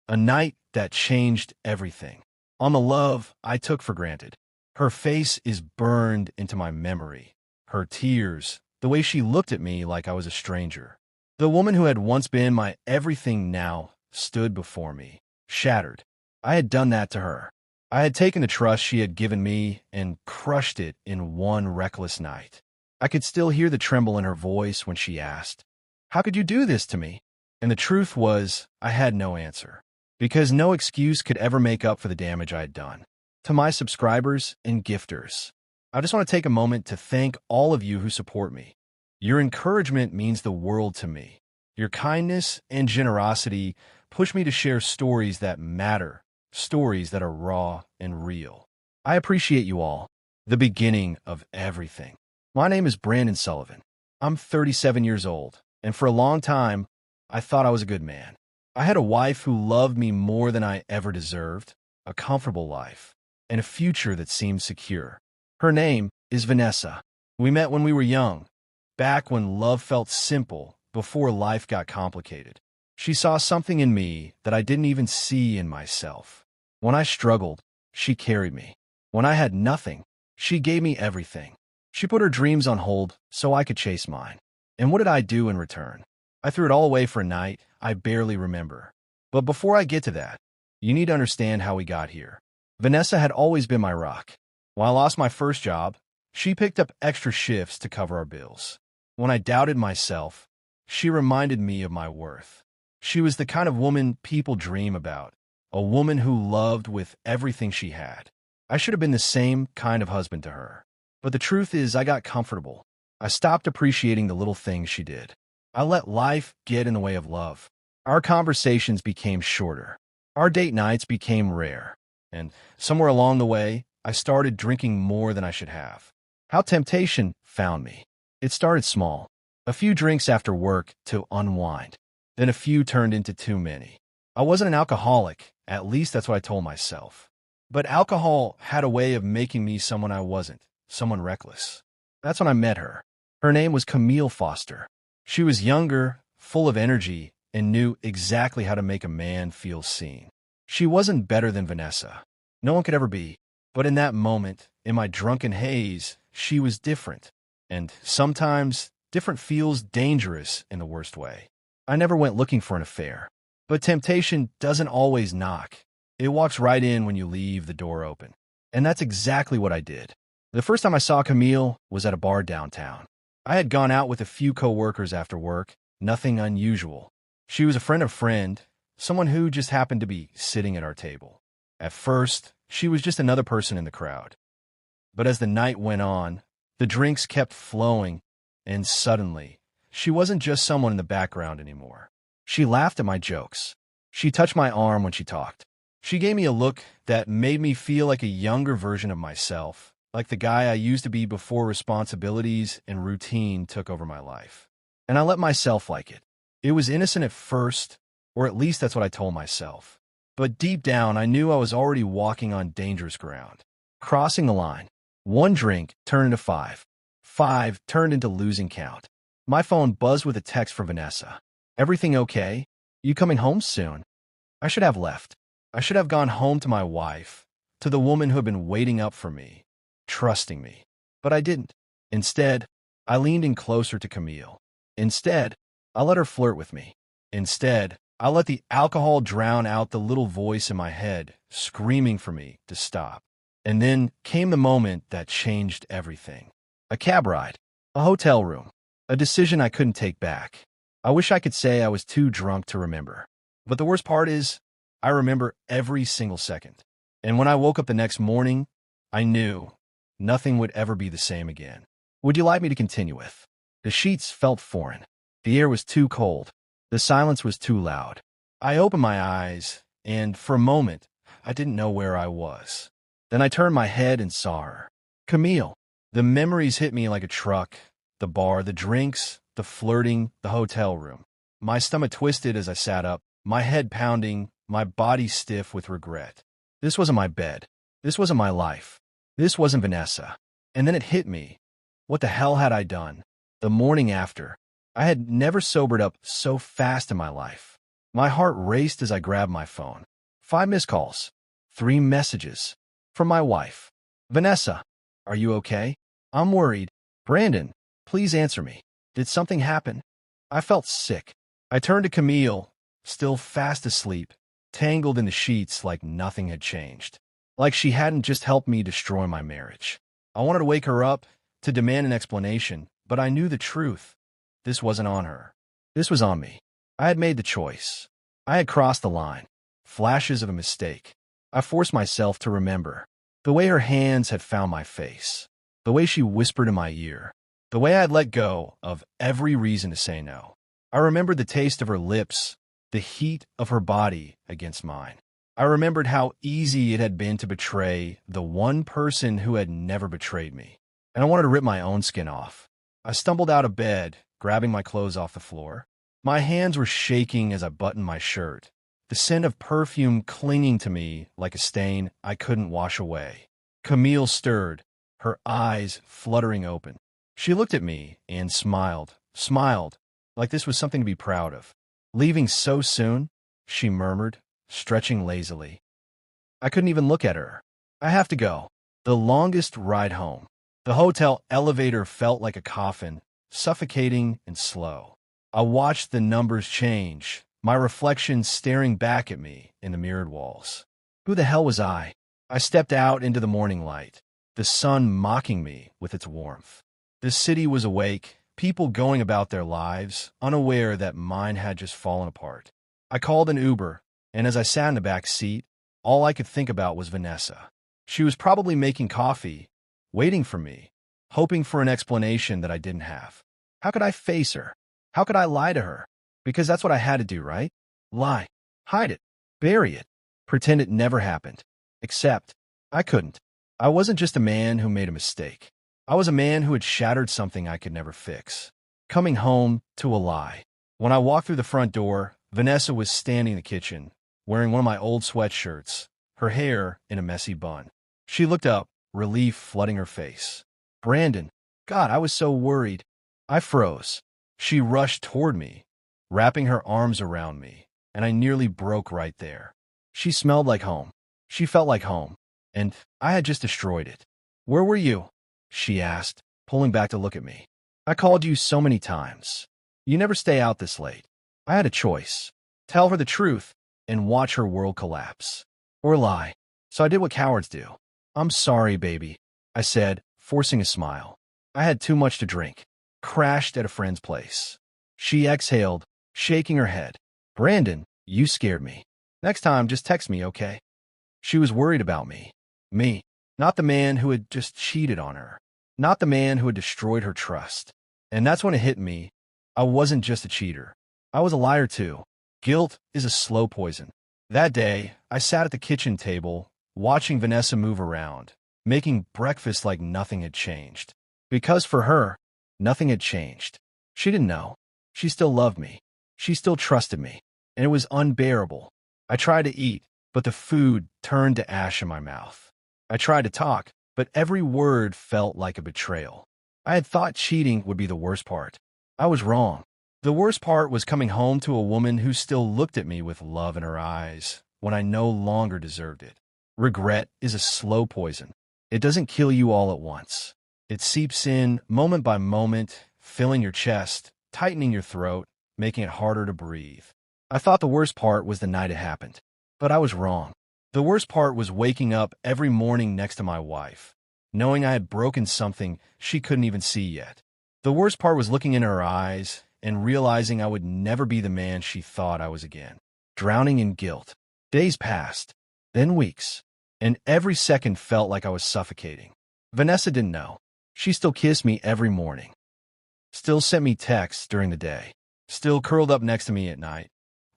A night that changed everything. On the love I took for granted. Her face is burned into my memory. Her tears, the way she looked at me like I was a stranger. The woman who had once been my everything now stood before me, shattered. I had done that to her. I had taken the trust she had given me and crushed it in one reckless night. I could still hear the tremble in her voice when she asked, "How could you do this to me?" And the truth was, I had no answer, because no excuse could ever make up for the damage I had done. To my subscribers and gifters, I just want to take a moment to thank all of you who support me. Your encouragement means the world to me. Your kindness and generosity push me to share stories that matter, stories that are raw and real. I appreciate you all, the beginning of everything. My name is Brandon Sullivan. I'm 37 years old, and for a long time, I thought I was a good man. I had a wife who loved me more than I ever deserved, a comfortable life, and a future that seemed secure. Her name is Vanessa. We met when we were young, back when love felt simple, before life got complicated. She saw something in me that I didn't even see in myself. When I struggled, she carried me. When I had nothing, she gave me everything. She put her dreams on hold so I could chase mine. And what did I do in return? I threw it all away for a night I barely remember. But before I get to that, you need to understand how we got here. Vanessa had always been my rock. When I lost my first job, she picked up extra shifts to cover our bills. When I doubted myself, she reminded me of my worth. She was the kind of woman people dream about, a woman who loved with everything she had. I should have been the same kind of husband to her. But the truth is, I got comfortable. I stopped appreciating the little things she did. I let life get in the way of love. Our conversations became shorter. Our date nights became rare. And somewhere along the way, I started drinking more than I should have. How temptation found me. It started small. A few drinks after work to unwind. Then a few turned into too many. I wasn't an alcoholic, at least that's what I told myself. But alcohol had a way of making me someone I wasn't, someone reckless. That's when I met her. Her name was Camille Foster. She was younger, full of energy, and knew exactly how to make a man feel seen. She wasn't better than Vanessa. No one could ever be. But in that moment, in my drunken haze, she was different. And sometimes, different feels dangerous in the worst way. I never went looking for an affair. But temptation doesn't always knock. It walks right in when you leave the door open. And that's exactly what I did. The first time I saw Camille was at a bar downtown. I had gone out with a few coworkers after work, nothing unusual. She was a friend, someone who just happened to be sitting at our table. At first, she was just another person in the crowd. But as the night went on, the drinks kept flowing, and suddenly, she wasn't just someone in the background anymore. She laughed at my jokes. She touched my arm when she talked. She gave me a look that made me feel like a younger version of myself, like the guy I used to be before responsibilities and routine took over my life. And I let myself like it. It was innocent at first, or at least that's what I told myself. But deep down, I knew I was already walking on dangerous ground. Crossing the line. One drink turned into five. Five turned into losing count. My phone buzzed with a text from Vanessa. "Everything okay? You coming home soon?" I should have left. I should have gone home to my wife, to the woman who had been waiting up for me, trusting me. But I didn't. Instead, I leaned in closer to Camille. Instead, I let her flirt with me. Instead, I let the alcohol drown out the little voice in my head, screaming for me to stop. And then came the moment that changed everything. A cab ride. A hotel room. A decision I couldn't take back. I wish I could say I was too drunk to remember. But the worst part is, I remember every single second. And when I woke up the next morning, I knew nothing would ever be the same again. Would you like me to continue with? The sheets felt foreign. The air was too cold. The silence was too loud. I opened my eyes, and for a moment, I didn't know where I was. Then I turned my head and saw her. Camille. The memories hit me like a truck. The bar, the drinks, the flirting, the hotel room. My stomach twisted as I sat up, my head pounding, my body stiff with regret. This wasn't my bed. This wasn't my life. This wasn't Vanessa. And then it hit me. What the hell had I done? The morning after, I had never sobered up so fast in my life. My heart raced as I grabbed my phone. 5 missed calls. 3 messages. From my wife. Vanessa, are you okay? I'm worried. Brandon, please answer me. Did something happen? I felt sick. I turned to Camille, still fast asleep, tangled in the sheets like nothing had changed. Like she hadn't just helped me destroy my marriage. I wanted to wake her up, to demand an explanation, but I knew the truth. This wasn't on her. This was on me. I had made the choice. I had crossed the line. Flashes of a mistake. I forced myself to remember. The way her hands had found my face. The way she whispered in my ear. The way I had let go of every reason to say no. I remembered the taste of her lips, the heat of her body against mine. I remembered how easy it had been to betray the one person who had never betrayed me. And I wanted to rip my own skin off. I stumbled out of bed, grabbing my clothes off the floor. My hands were shaking as I buttoned my shirt, the scent of perfume clinging to me like a stain I couldn't wash away. Camille stirred, her eyes fluttering open. She looked at me and smiled, like this was something to be proud of. Leaving so soon? She murmured, stretching lazily. I couldn't even look at her. I have to go. The longest ride home. The hotel elevator felt like a coffin, suffocating and slow. I watched the numbers change, my reflection staring back at me in the mirrored walls. Who the hell was I? I stepped out into the morning light, the sun mocking me with its warmth. The city was awake, people going about their lives, unaware that mine had just fallen apart. I called an Uber, and as I sat in the back seat, all I could think about was Vanessa. She was probably making coffee, waiting for me, hoping for an explanation that I didn't have. How could I face her? How could I lie to her? Because that's what I had to do, right? Lie. Hide it. Bury it. Pretend it never happened. Except, I couldn't. I wasn't just a man who made a mistake. I was a man who had shattered something I could never fix. Coming home to a lie. When I walked through the front door, Vanessa was standing in the kitchen, wearing one of my old sweatshirts, her hair in a messy bun. She looked up, relief flooding her face. Brandon, God, I was so worried. I froze. She rushed toward me, wrapping her arms around me, and I nearly broke right there. She smelled like home. She felt like home, and I had just destroyed it. Where were you? She asked, pulling back to look at me. I called you so many times. You never stay out this late. I had a choice. Tell her the truth and watch her world collapse. Or lie. So I did what cowards do. I'm sorry, baby, I said, forcing a smile. I had too much to drink. Crashed at a friend's place. She exhaled, shaking her head. Brandon, you scared me. Next time, just text me, okay? She was worried about me. Me. Not the man who had just cheated on her. Not the man who had destroyed her trust. And that's when it hit me. I wasn't just a cheater. I was a liar too. Guilt is a slow poison. That day, I sat at the kitchen table, watching Vanessa move around, making breakfast like nothing had changed. Because for her, nothing had changed. She didn't know. She still loved me. She still trusted me. And it was unbearable. I tried to eat, but the food turned to ash in my mouth. I tried to talk, but every word felt like a betrayal. I had thought cheating would be the worst part. I was wrong. The worst part was coming home to a woman who still looked at me with love in her eyes when I no longer deserved it. Regret is a slow poison. It doesn't kill you all at once. It seeps in moment by moment, filling your chest, tightening your throat, making it harder to breathe. I thought the worst part was the night it happened, but I was wrong. The worst part was waking up every morning next to my wife, knowing I had broken something she couldn't even see yet. The worst part was looking in her eyes and realizing I would never be the man she thought I was again. Drowning in guilt. Days passed, then weeks, and every second felt like I was suffocating. Vanessa didn't know. She still kissed me every morning. Still sent me texts during the day. Still curled up next to me at night,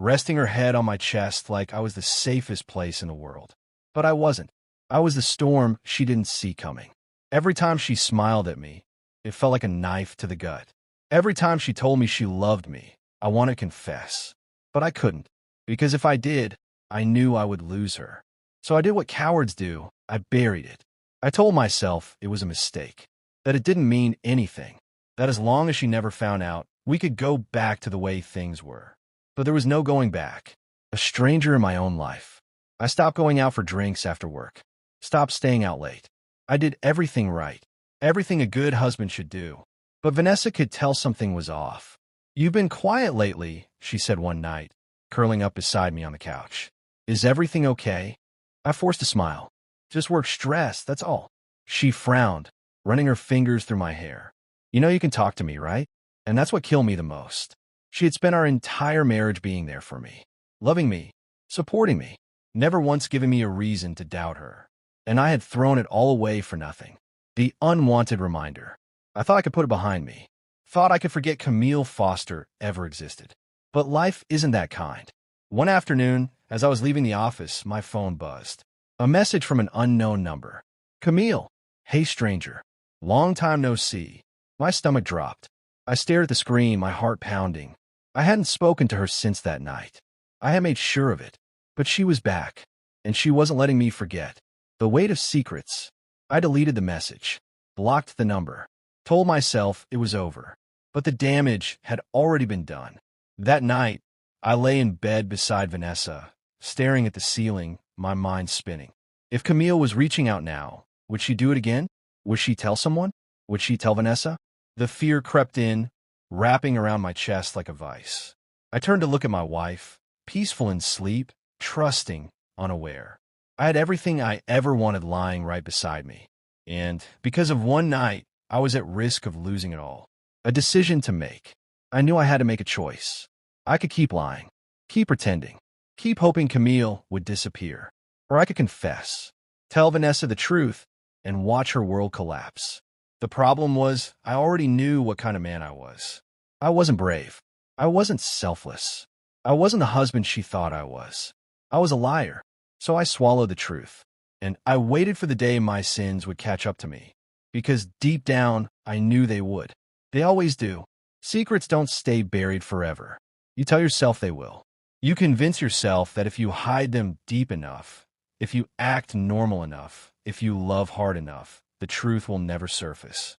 resting her head on my chest like I was the safest place in the world. But I wasn't. I was the storm she didn't see coming. Every time she smiled at me, it felt like a knife to the gut. Every time she told me she loved me, I wanted to confess. But I couldn't, because if I did, I knew I would lose her. So I did what cowards do. I buried it. I told myself it was a mistake, that it didn't mean anything, that as long as she never found out, we could go back to the way things were. But there was no going back. A stranger in my own life. I stopped going out for drinks after work. Stopped staying out late. I did everything right. Everything a good husband should do. But Vanessa could tell something was off. "You've been quiet lately," she said one night, curling up beside me on the couch. "Is everything okay?" I forced a smile. "Just work stress, that's all." She frowned, running her fingers through my hair. "You know you can talk to me, right?" And that's what killed me the most. She had spent our entire marriage being there for me, loving me, supporting me, never once giving me a reason to doubt her. And I had thrown it all away for nothing. The unwanted reminder. I thought I could put it behind me. Thought I could forget Camille Foster ever existed. But life isn't that kind. One afternoon, as I was leaving the office, my phone buzzed. A message from an unknown number. "Camille. Hey, stranger. Long time no see." My stomach dropped. I stared at the screen, my heart pounding. I hadn't spoken to her since that night. I had made sure of it. But she was back, and she wasn't letting me forget. The weight of secrets. I deleted the message, blocked the number, told myself it was over. But the damage had already been done. That night, I lay in bed beside Vanessa, staring at the ceiling, my mind spinning. If Camille was reaching out now, would she do it again? Would she tell someone? Would she tell Vanessa? The fear crept in, wrapping around my chest like a vice. I turned to look at my wife, peaceful in sleep, trusting, unaware. I had everything I ever wanted lying right beside me. And because of one night, I was at risk of losing it all. A decision to make. I knew I had to make a choice. I could keep lying, keep pretending, keep hoping Camille would disappear. Or I could confess, tell Vanessa the truth, and watch her world collapse. The problem was, I already knew what kind of man I was. I wasn't brave. I wasn't selfless. I wasn't the husband she thought I was. I was a liar. So I swallowed the truth. And I waited for the day my sins would catch up to me. Because deep down, I knew they would. They always do. Secrets don't stay buried forever. You tell yourself they will. You convince yourself that if you hide them deep enough, if you act normal enough, if you love hard enough, the truth will never surface.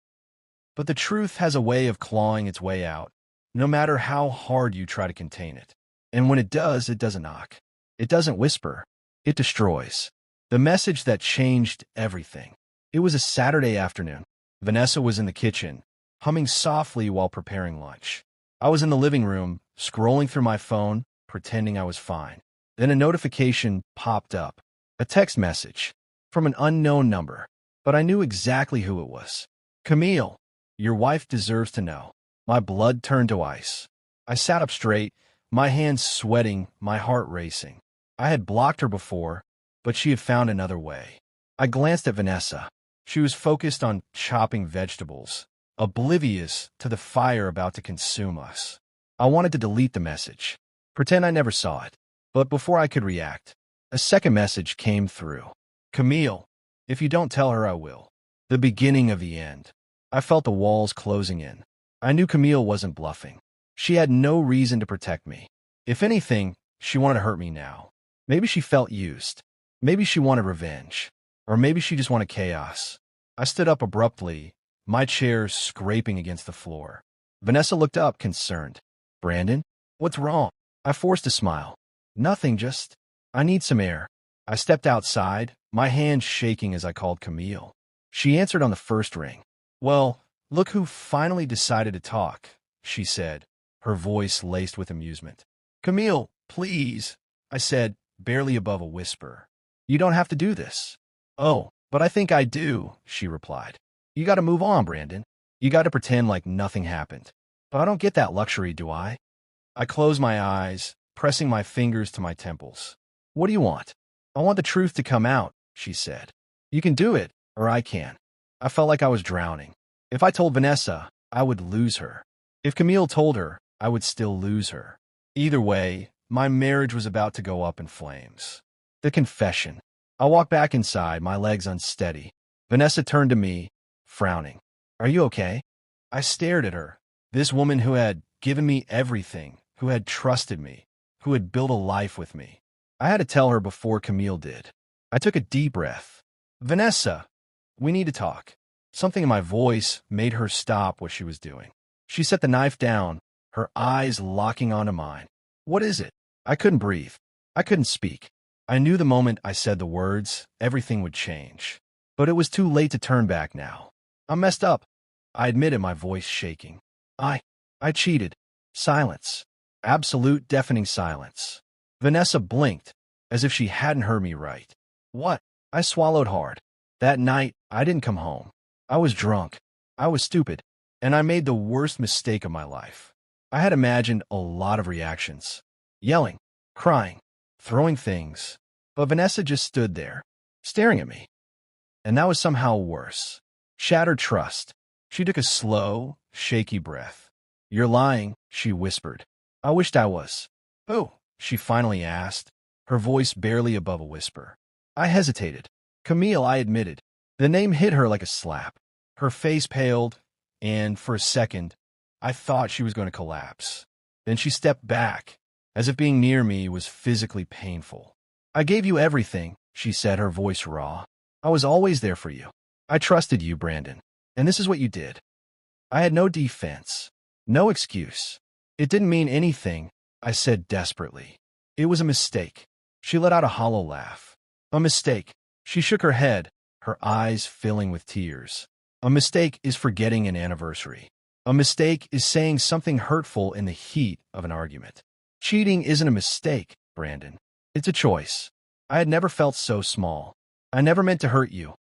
But the truth has a way of clawing its way out, no matter how hard you try to contain it. And when it doesn't knock. It doesn't whisper. It destroys. The message that changed everything. It was a Saturday afternoon. Vanessa was in the kitchen, humming softly while preparing lunch. I was in the living room, scrolling through my phone, pretending I was fine. Then a notification popped up. A text message from an unknown number. But I knew exactly who it was. "Camille, your wife deserves to know." My blood turned to ice. I sat up straight, my hands sweating, my heart racing. I had blocked her before, but she had found another way. I glanced at Vanessa. She was focused on chopping vegetables, oblivious to the fire about to consume us. I wanted to delete the message, pretend I never saw it. But before I could react, a second message came through. "Camille, if you don't tell her, I will." The beginning of the end. I felt the walls closing in. I knew Camille wasn't bluffing. She had no reason to protect me. If anything, she wanted to hurt me now. Maybe she felt used. Maybe she wanted revenge. Or maybe she just wanted chaos. I stood up abruptly, my chair scraping against the floor. Vanessa looked up, concerned. "Brandon, what's wrong?" I forced a smile. "Nothing, just, I need some air." I stepped outside, my hands shaking as I called Camille. She answered on the first ring. "Well, look who finally decided to talk," she said, her voice laced with amusement. "Camille, please," I said, barely above a whisper. "You don't have to do this." "Oh, but I think I do," she replied. "You got to move on, Brandon. You got to pretend like nothing happened. But I don't get that luxury, do I?" I closed my eyes, pressing my fingers to my temples. "What do you want?" "I want the truth to come out," she said. "You can do it, or I can." I felt like I was drowning. If I told Vanessa, I would lose her. If Camille told her, I would still lose her. Either way, my marriage was about to go up in flames. The confession. I walked back inside, my legs unsteady. Vanessa turned to me, frowning. "Are you okay?" I stared at her. This woman who had given me everything, who had trusted me, who had built a life with me. I had to tell her before Camille did. I took a deep breath. "Vanessa, we need to talk." Something in my voice made her stop what she was doing. She set the knife down, her eyes locking onto mine. What is it? I couldn't breathe. I couldn't speak. I knew the moment I said the words, everything would change. But it was too late to turn back now. I messed up. I admitted, my voice shaking. I I cheated. Silence. Absolute deafening silence. Vanessa blinked, as if she hadn't heard me right. What? I swallowed hard. That night, I didn't come home. I was drunk. I was stupid. And I made the worst mistake of my life. I had imagined a lot of reactions. Yelling, crying, throwing things. But Vanessa just stood there, staring at me. And that was somehow worse. Shattered trust. She took a slow, shaky breath. You're lying, she whispered. I wished I was. Who? She finally asked, her voice barely above a whisper. I hesitated. Camille, I admitted. The name hit her like a slap. Her face paled, and for a second, I thought she was going to collapse. Then she stepped back, as if being near me was physically painful. I gave you everything, she said, her voice raw. I was always there for you. I trusted you, Brandon. And this is what you did. I had no defense, no excuse. It didn't mean anything, I said desperately. It was a mistake. She let out a hollow laugh. A mistake. She shook her head, her eyes filling with tears. A mistake is forgetting an anniversary. A mistake is saying something hurtful in the heat of an argument. Cheating isn't a mistake, Brandon. It's a choice. I had never felt so small. I never meant to hurt you,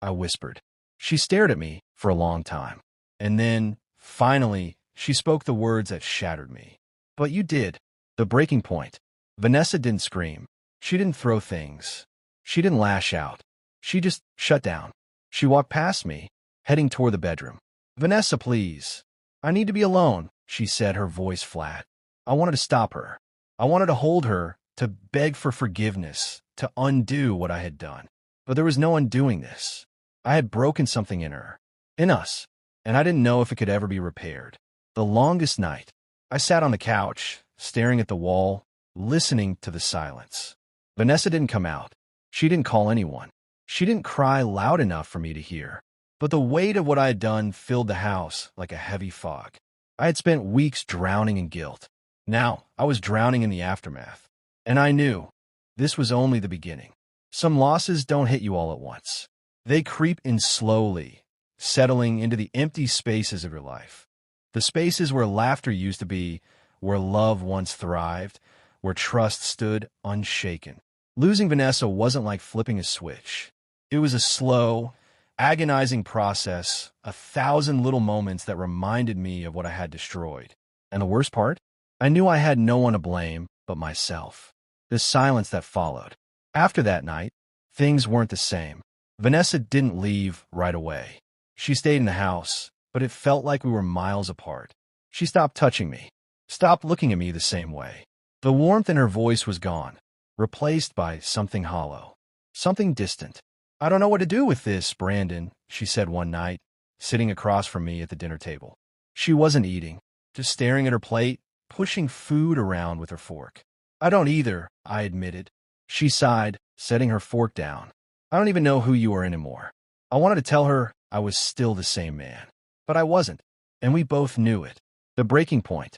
I whispered. She stared at me for a long time. And then, finally, she spoke the words that shattered me. But you did. The breaking point. Vanessa didn't scream. She didn't throw things. She didn't lash out. She just shut down. She walked past me, heading toward the bedroom. Vanessa, please. I need to be alone, she said, her voice flat. I wanted to stop her. I wanted to hold her, to beg for forgiveness, to undo what I had done. But there was no undoing this. I had broken something in her, in us, and I didn't know if it could ever be repaired. The longest night, I sat on the couch, staring at the wall, listening to the silence. Vanessa didn't come out. She didn't call anyone. She didn't cry loud enough for me to hear. But the weight of what I had done filled the house like a heavy fog. I had spent weeks drowning in guilt. Now, I was drowning in the aftermath. And I knew this was only the beginning. Some losses don't hit you all at once. They creep in slowly, settling into the empty spaces of your life. The spaces where laughter used to be, where love once thrived, where trust stood unshaken. Losing Vanessa wasn't like flipping a switch. It was a slow, agonizing process, 1,000 little moments that reminded me of what I had destroyed. And the worst part? I knew I had no one to blame but myself. The silence that followed. After that night, things weren't the same. Vanessa didn't leave right away. She stayed in the house, but it felt like we were miles apart. She stopped touching me, stopped looking at me the same way. The warmth in her voice was gone, replaced by something hollow, something distant. I don't know what to do with this, Brandon, she said one night, sitting across from me at the dinner table. She wasn't eating, just staring at her plate, pushing food around with her fork. I don't either, I admitted. She sighed, setting her fork down. I don't even know who you are anymore. I wanted to tell her I was still the same man, but I wasn't, and we both knew it. The breaking point.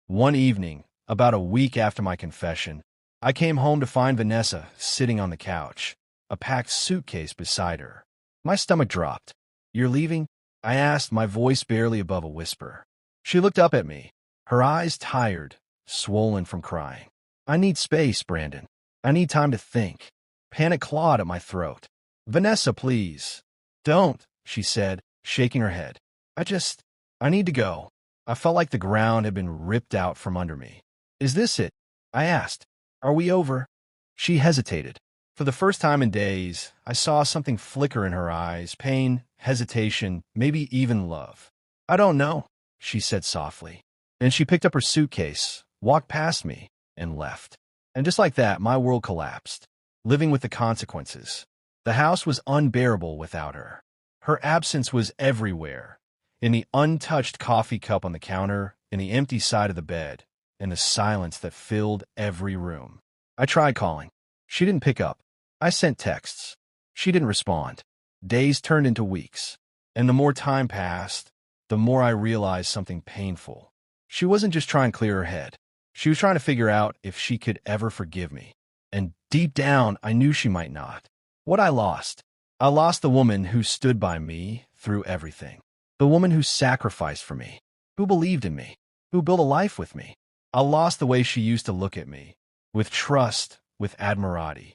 One evening, about a week after my confession, I came home to find Vanessa sitting on the couch, a packed suitcase beside her. My stomach dropped. You're leaving? I asked, my voice barely above a whisper. She looked up at me, her eyes tired, swollen from crying. I need space, Brandon. I need time to think. Panic clawed at my throat. Vanessa, please. Don't, she said, shaking her head. I need to go. I felt like the ground had been ripped out from under me. Is this it? I asked. Are we over? She hesitated. For the first time in days, I saw something flicker in her eyes, pain, hesitation, maybe even love. I don't know, she said softly. Then she picked up her suitcase, walked past me, and left. And just like that, my world collapsed, living with the consequences. The house was unbearable without her. Her absence was everywhere, in the untouched coffee cup on the counter, in the empty side of the bed, in the silence that filled every room. I tried calling. She didn't pick up. I sent texts. She didn't respond. Days turned into weeks. And the more time passed, the more I realized something painful. She wasn't just trying to clear her head. She was trying to figure out if she could ever forgive me. And deep down, I knew she might not. What I lost? I lost the woman who stood by me through everything. The woman who sacrificed for me, who believed in me, who built a life with me. I lost the way she used to look at me, with trust, with admirati,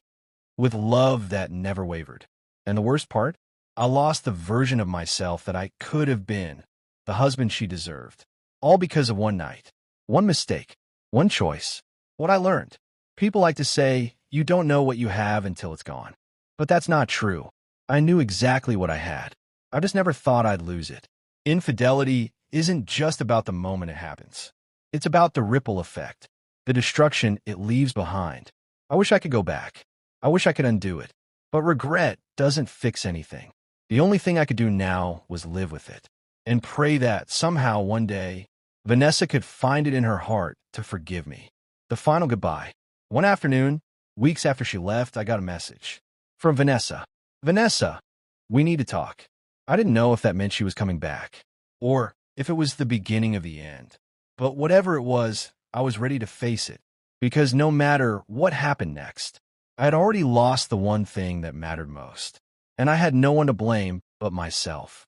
with love that never wavered. And the worst part? I lost the version of myself that I could have been, the husband she deserved. All because of one night, one mistake, one choice. What I learned. People like to say, you don't know what you have until it's gone. But that's not true. I knew exactly what I had. I just never thought I'd lose it. Infidelity isn't just about the moment it happens. It's about the ripple effect, the destruction it leaves behind. I wish I could go back. I wish I could undo it. But regret doesn't fix anything. The only thing I could do now was live with it and pray that somehow one day, Vanessa could find it in her heart to forgive me. The final goodbye. One afternoon, weeks after she left, I got a message from Vanessa. Vanessa, we need to talk. I didn't know if that meant she was coming back or if it was the beginning of the end. But whatever it was, I was ready to face it because no matter what happened next, I had already lost the one thing that mattered most. And I had no one to blame but myself.